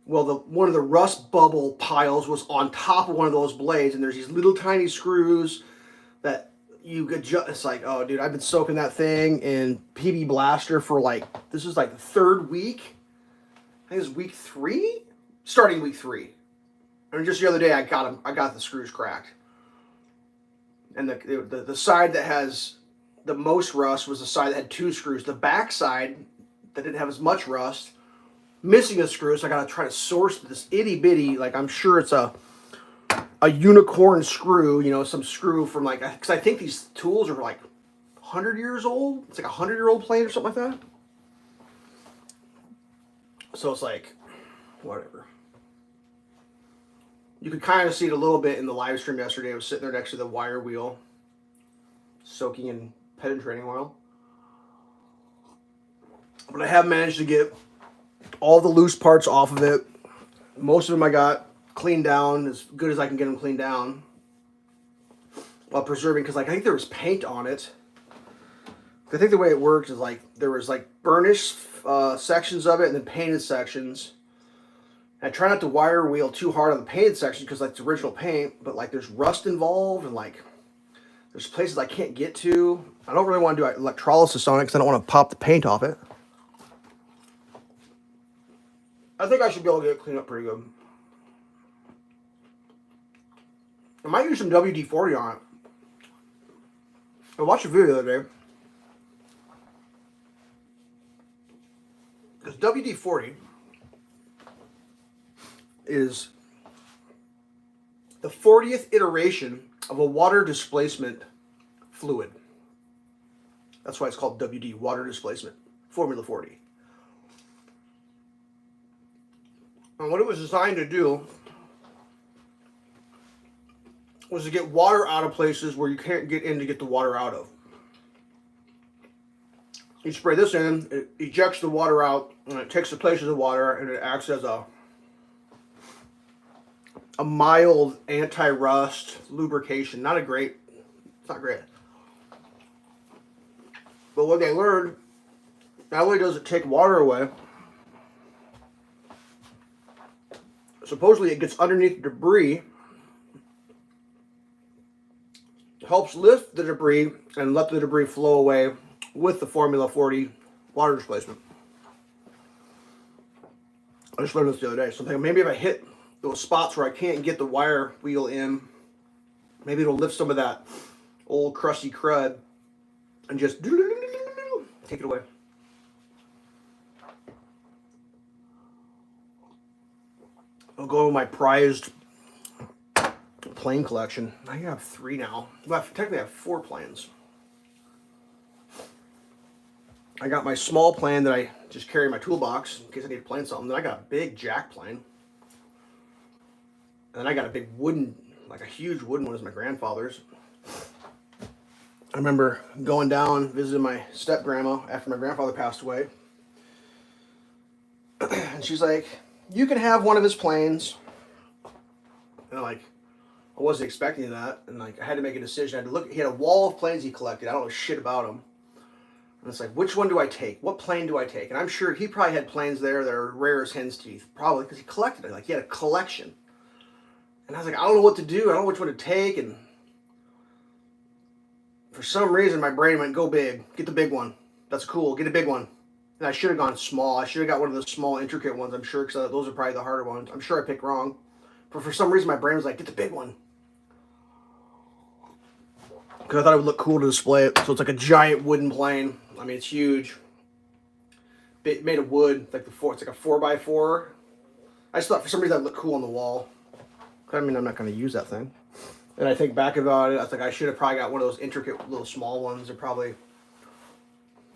Well, one of the rust bubble piles was on top of one of those blades, and there's these little tiny screws that you could just, it's like, oh, dude, I've been soaking that thing in PB Blaster for like, this is like the third week. I think it's week 3? Starting week 3. And just the other day, I got the screws cracked. And the side that has the most rust was the side that had 2 screws. The back side that didn't have as much rust, missing a screw, so I got to try to source this itty bitty, like I'm sure it's a unicorn screw, you know, some screw from like, because I think these tools are like 100 years old. It's like a 100-year-old plane or something like that. So it's like, whatever. You could kind of see it a little bit in the live stream yesterday. I was sitting there next to the wire wheel, soaking in penetrating oil. But I have managed to get all the loose parts off of it. Most of them I got cleaned down as good as I can get them cleaned down while preserving, because like I think there was paint on it. I think the way it worked is like there was like burnished sections of it and then painted sections. And I try not to wire wheel too hard on the painted section because like it's original paint, but like there's rust involved and like there's places I can't get to. I don't really want to do electrolysis on it because I don't want to pop the paint off it. I think I should be able to get it cleaned up pretty good. I might use some WD-40 on it. I watched a video the other day. Because WD-40 is the 40th iteration of a water displacement fluid. That's why it's called WD, water displacement, Formula 40. And what it was designed to do was to get water out of places where you can't get in to get the water out of. You spray this in, it ejects the water out, and it takes the place of the water, and it acts as a mild anti-rust lubrication. Not great. It's not great. But what they learned, not only does it take water away, supposedly it gets underneath the debris, helps lift the debris and let the debris flow away with the Formula 40 water displacement. I just learned this the other day. So I'm thinking maybe if I hit those spots where I can't get the wire wheel in, maybe it'll lift some of that old crusty crud and just take it away. I'll go with my prized plane collection. I have 3 now. Well, technically I have 4 planes. I got my small plane that I just carry in my toolbox in case I need to plane something. Then I got a big jack plane. And then I got a big wooden, like a huge wooden one, is my grandfather's. I remember going down, visiting my step grandma after my grandfather passed away. And she's like, you can have one of his planes. And I'm like, I wasn't expecting that. And like, I had to make a decision. I had to look, he had a wall of planes he collected. I don't know shit about them. And it's like, which one do I take? What plane do I take? And I'm sure he probably had planes there that are rare as hen's teeth. Probably because he collected it. Like, he had a collection. And I was like, I don't know what to do. I don't know which one to take. And for some reason, my brain went, go big. Get the big one. That's cool. Get a big one. And I should have gone small. I should have got one of the small, intricate ones, I'm sure, because those are probably the harder ones. I'm sure I picked wrong. But for some reason, my brain was like, get the big one. Because I thought it would look cool to display it. So it's like a giant wooden plane. I mean, it's huge. Made of wood. It's like it's like a 4x4. I just thought for some reason that would look cool on the wall. I mean, I'm not going to use that thing. And I think back about it, I think I should have probably got one of those intricate little small ones. They're probably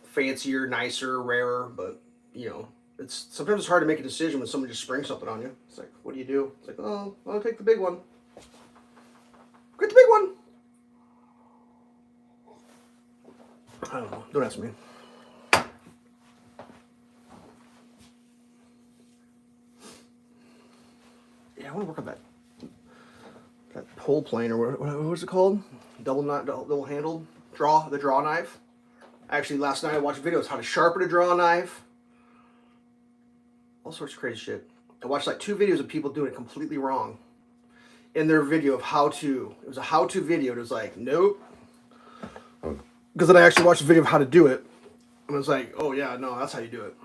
fancier, nicer, rarer. But, you know, sometimes it's hard to make a decision when someone just springs something on you. It's like, what do you do? It's like, oh, I'll take the big one. Get the big one. I don't know. Don't ask me. Yeah, I want to work on that pole plane, or what was it called? Double handled the draw knife. Actually, last night I watched videos how to sharpen a draw knife. All sorts of crazy shit. I watched like 2 videos of people doing it completely wrong. In their video of how to. It was a how-to video. It was like, nope. Because then I actually watched a video of how to do it. And I was like, oh yeah, no, that's how you do it.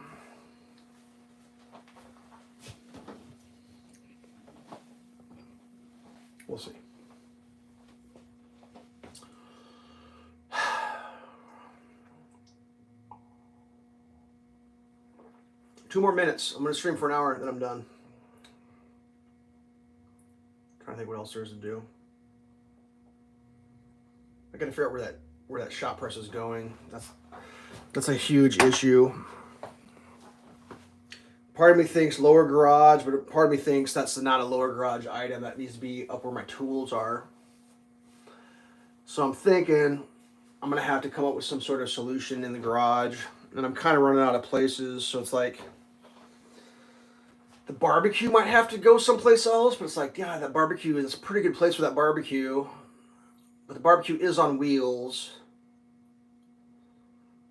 We'll see. Two more minutes. I'm going to stream for an hour, and then I'm done. Trying to think what else there is to do. I got to figure out where that shop press is going. That's a huge issue. Part of me thinks lower garage, but part of me thinks that's not a lower garage item. That needs to be up where my tools are. So I'm thinking I'm going to have to come up with some sort of solution in the garage. And I'm kind of running out of places. So it's like the barbecue might have to go someplace else. But it's like, yeah, that barbecue is a pretty good place for that barbecue. But the barbecue is on wheels.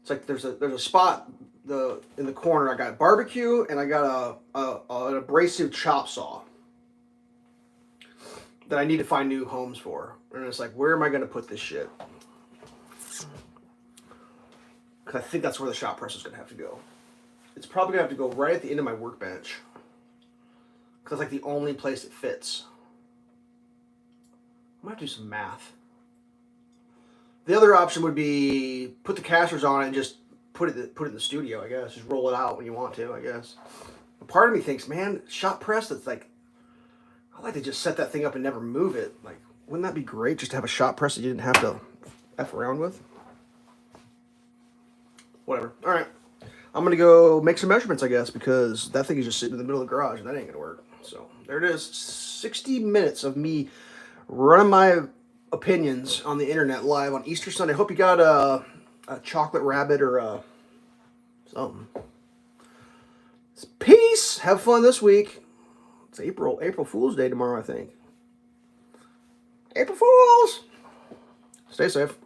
It's like there's a spot in the corner. I got barbecue and I got an abrasive chop saw that I need to find new homes for. And it's like, where am I going to put this shit? Because I think that's where the shop press is going to have to go. It's probably going to have to go right at the end of my workbench. Because it's like the only place it fits. I'm going to have to do some math. The other option would be put the casters on it and just put it in the studio, I guess. Just roll it out when you want to, I guess. But part of me thinks, man, shop press, that's like, I'd like to just set that thing up and never move it. Like, Wouldn't that be great just to have a shot press that you didn't have to F around with? Whatever. All right. I'm going to go make some measurements, I guess, because that thing is just sitting in the middle of the garage, and that ain't going to work. So there it is. 60 minutes of me running my opinions on the internet live on Easter Sunday. Hope you got a chocolate rabbit or something. Peace. Have fun this week. It's April Fool's Day tomorrow, I think. April Fools! Stay safe.